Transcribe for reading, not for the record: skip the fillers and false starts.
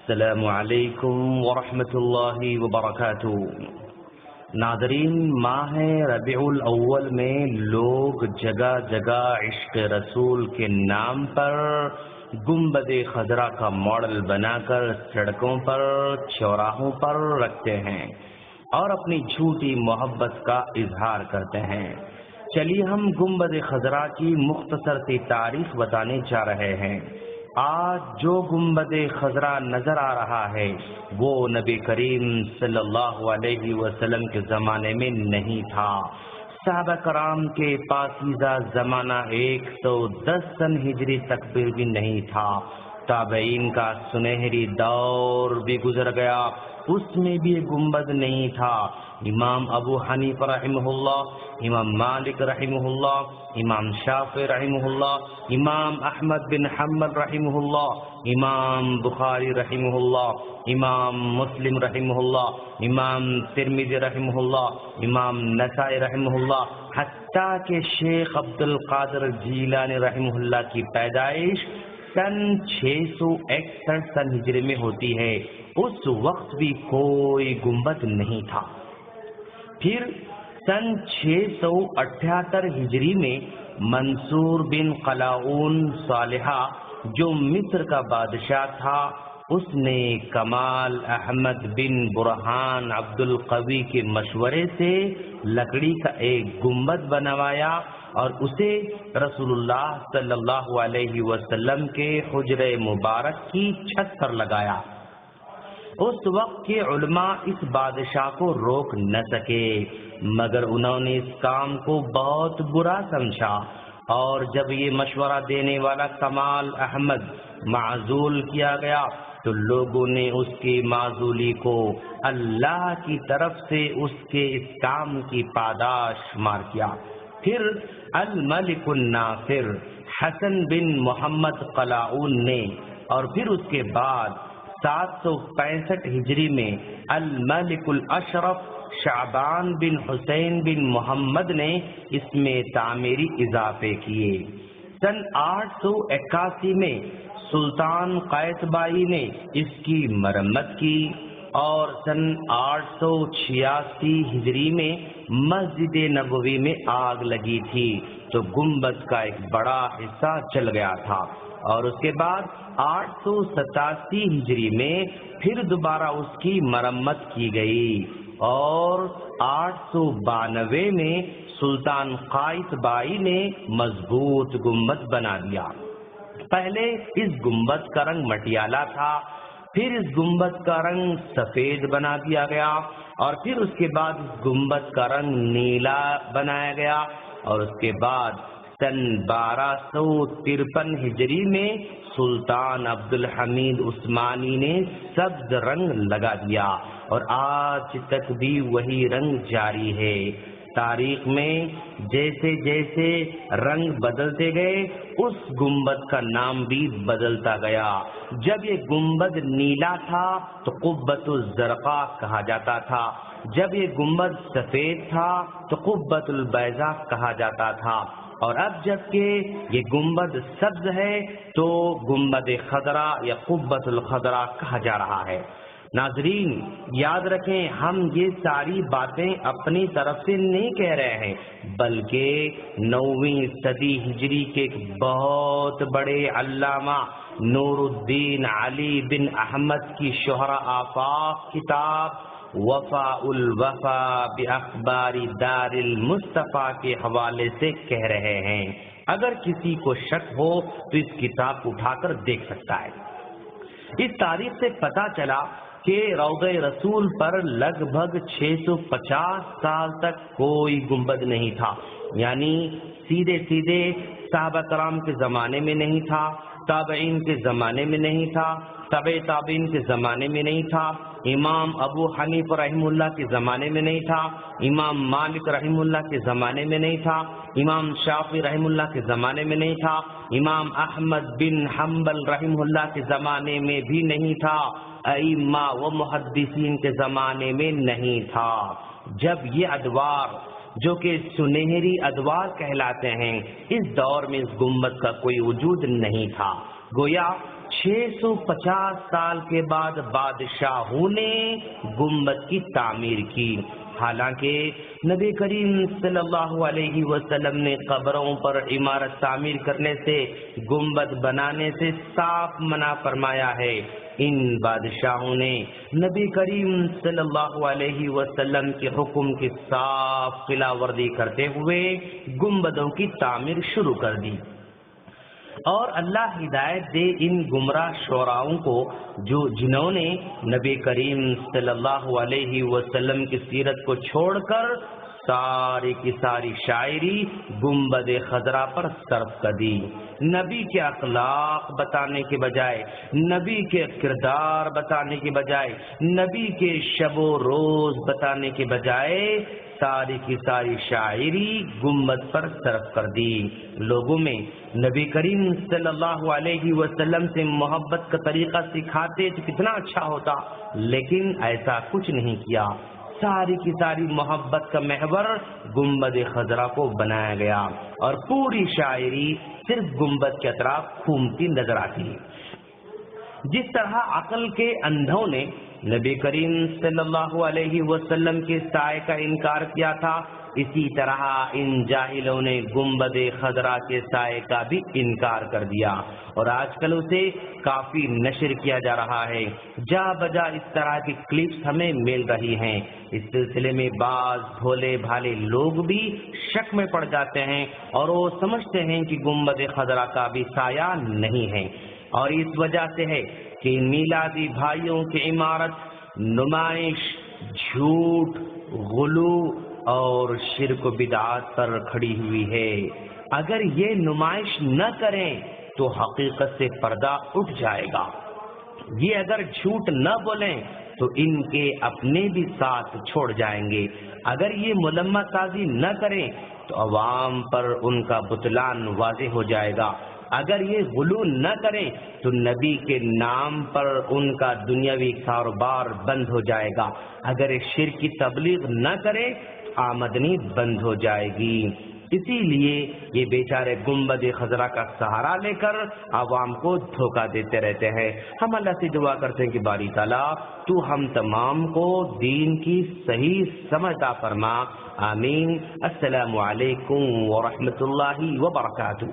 السلام علیکم ورحمۃ اللہ وبرکاتہ۔ ناظرین، ماہ ربیع الاول میں لوگ جگہ جگہ عشق رسول کے نام پر گنبد خضرا کا ماڈل بنا کر سڑکوں پر چوراہوں پر رکھتے ہیں اور اپنی جھوٹی محبت کا اظہار کرتے ہیں۔ چلیے ہم گنبد خضرا کی مختصر سی تاریخ بتانے جا رہے ہیں۔ آج جو گنبد خضرا نظر آ رہا ہے وہ نبی کریم صلی اللہ علیہ وسلم کے زمانے میں نہیں تھا۔ صحابہ کرام کے پاکیزہ زمانہ 110 سن ہجری تک بھی نہیں تھا۔ تابعین کا سنہری دور بھی گزر گیا، اس میں بھی گنبد نہیں تھا۔ امام ابو حنیفہ رحمہ اللہ، امام مالک رحمہ اللہ، امام شافعی رحمہ اللہ، امام احمد بن حنبل رحمہ اللہ، امام بخاری رحمہ اللہ، امام مسلم رحمہ اللہ، امام ترمذی رحمہ اللہ، امام نسائی رحمہ اللہ، حتیٰ کہ شیخ عبد القادر جیلانی رحمہ اللہ کی پیدائش سن 661 سن ہجری میں ہوتی ہے۔ اس وقت بھی کوئی گنبد نہیں تھا۔ پھر سن 678 ہجری میں منصور بن قلاؤن صالحہ جو مصر کا بادشاہ تھا، اس نے کمال احمد بن برہان عبد القوی کے مشورے سے لکڑی کا ایک گنبد بنوایا اور اسے رسول اللہ صلی اللہ علیہ وسلم کے حجرہ مبارک کی چھت پر لگایا۔ اس وقت کے علماء اس بادشاہ کو روک نہ سکے، مگر انہوں نے اس کام کو بہت برا سمجھا، اور جب یہ مشورہ دینے والا کمال احمد معزول کیا گیا تو لوگوں نے اس کی معزولی کو اللہ کی طرف سے اس کے اس کام کی پاداش شمار کیا۔ پھر الملک الناصر حسن بن محمد قلاؤن نے، اور پھر اس کے بعد 765 ہجری میں الملک الاشرف شعبان بن حسین بن محمد نے اس میں تعمیری اضافے کیے۔ سن 881 میں سلطان قیتبائی نے اس کی مرمت کی، اور سن 886 ہجری میں مسجد نبوی میں آگ لگی تھی تو گنبد کا ایک بڑا حصہ جل گیا تھا، اور اس کے بعد 887 ہجری میں پھر دوبارہ اس کی مرمت کی گئی، اور 892 میں سلطان قیتبائی نے مضبوط گنبد بنا دیا۔ پہلے اس گنبد کا رنگ مٹیالہ تھا، پھر اس گنبد کا رنگ سفید بنا دیا گیا، اور پھر اس کے بعد اس گنبد کا رنگ نیلا بنایا گیا، اور اس کے بعد سن 1253 ہجری میں سلطان عبد الحمید عثمانی نے سبز رنگ لگا دیا، اور آج تک بھی وہی رنگ جاری ہے۔ تاریخ میں جیسے جیسے رنگ بدلتے گئے اس گنبد کا نام بھی بدلتا گیا۔ جب یہ گنبد نیلا تھا تو قبۃ الزرقاء کہا جاتا تھا، جب یہ گنبد سفید تھا تو قبۃ البیضاء کہا جاتا تھا، اور اب جب کہ یہ گنبد سبز ہے تو گنبد خضرا یا قبۃ الخضرا کہا جا رہا ہے۔ ناظرین یاد رکھیں، ہم یہ ساری باتیں اپنی طرف سے نہیں کہہ رہے ہیں، بلکہ 9ویں صدی ہجری کے ایک بہت بڑے علامہ نور الدین علی بن احمد کی شہرہ آفاق کتاب وفاء الوفا باخبار دار المصطفیٰ کے حوالے سے کہہ رہے ہیں۔ اگر کسی کو شک ہو تو اس کتاب کو اٹھا کر دیکھ سکتا ہے۔ اس تاریخ سے پتہ چلا کہ روضہ رسول پر لگ بھگ 650 سال تک کوئی گنبد نہیں تھا، یعنی سیدھے سیدھے صحابہ کرام کے زمانے میں نہیں تھا، تابعین کے زمانے میں نہیں تھا، تبع تابعین کے زمانے میں نہیں تھا، امام ابو حنیفہ رحمہ اللہ کے زمانے میں نہیں تھا، امام مالک رحمہ اللہ کے زمانے میں نہیں تھا، امام شافعی رحمہ اللہ کے زمانے میں نہیں تھا، امام احمد بن حنبل رحمہ اللہ کے زمانے میں بھی نہیں تھا، ائمہ و محدثین کے زمانے میں نہیں تھا۔ جب یہ ادوار جو کہ سنہری ادوار کہلاتے ہیں، اس دور میں اس گنبد کا کوئی وجود نہیں تھا۔ گویا 650 سال کے بعد بادشاہوں نے گنبد کی تعمیر کی، حالانکہ نبی کریم صلی اللہ علیہ وسلم نے قبروں پر عمارت تعمیر کرنے سے، گنبد بنانے سے صاف منع فرمایا ہے۔ ان بادشاہوں نے نبی کریم صلی اللہ علیہ وسلم کے حکم کی صاف خلاف ورزی کرتے ہوئے گنبدوں کی تعمیر شروع کر دی، اور اللہ ہدایت دے ان گمراہ شعراؤں کو جنہوں نے نبی کریم صلی اللہ علیہ وسلم کی سیرت کو چھوڑ کر ساری کی ساری شاعری گنبد خضرا پر صرف کر دی، نبی کے اخلاق بتانے کے بجائے، نبی کے کردار بتانے کے بجائے، نبی کے شب و روز بتانے کے بجائے ساری کی ساری شاعری گنبد پر صرف کر دی۔ لوگوں میں نبی کریم صلی اللہ علیہ وسلم سے محبت کا طریقہ سکھاتے تو کتنا اچھا ہوتا، لیکن ایسا کچھ نہیں کیا۔ ساری کی ساری محبت کا محور گنبد خضرا کو بنایا گیا، اور پوری شاعری صرف گنبد کے اطراف گھومتی نظر آتی۔ جس طرح عقل کے اندھوں نے نبی کریم صلی اللہ علیہ وسلم کے سائے کا انکار کیا تھا، اسی طرح ان جاہلوں نے گنبد خضرا کے سائے کا بھی انکار کر دیا، اور آج کل اسے کافی نشر کیا جا رہا ہے۔ جا بجا اس طرح کی کلپس ہمیں مل رہی ہیں۔ اس سلسلے میں بعض بھولے بھالے لوگ بھی شک میں پڑ جاتے ہیں، اور وہ سمجھتے ہیں کہ گنبد خضرا کا بھی سایہ نہیں ہے، اور اس وجہ سے ہے کہ میلادی بھائیوں کی عمارت نمائش، جھوٹ، غلو اور شرک و بدعات پر کھڑی ہوئی ہے۔ اگر یہ نمائش نہ کریں تو حقیقت سے پردہ اٹھ جائے گا، یہ اگر جھوٹ نہ بولیں تو ان کے اپنے بھی ساتھ چھوڑ جائیں گے، اگر یہ ملمہ سازی نہ کریں تو عوام پر ان کا بطلان واضح ہو جائے گا، اگر یہ غلو نہ کریں تو نبی کے نام پر ان کا دنیاوی کاروبار بند ہو جائے گا، اگر شرک کی تبلیغ نہ کریں آمدنی بند ہو جائے گی۔ اسی لیے یہ بیچارے گنبد خضرا کا سہارا لے کر عوام کو دھوکہ دیتے رہتے ہیں۔ ہم اللہ سے دعا کرتے ہیں کہ باری تعالیٰ تو ہم تمام کو دین کی صحیح سمجھ عطا فرما، آمین۔ السلام علیکم ورحمۃ اللہ وبرکاتہ۔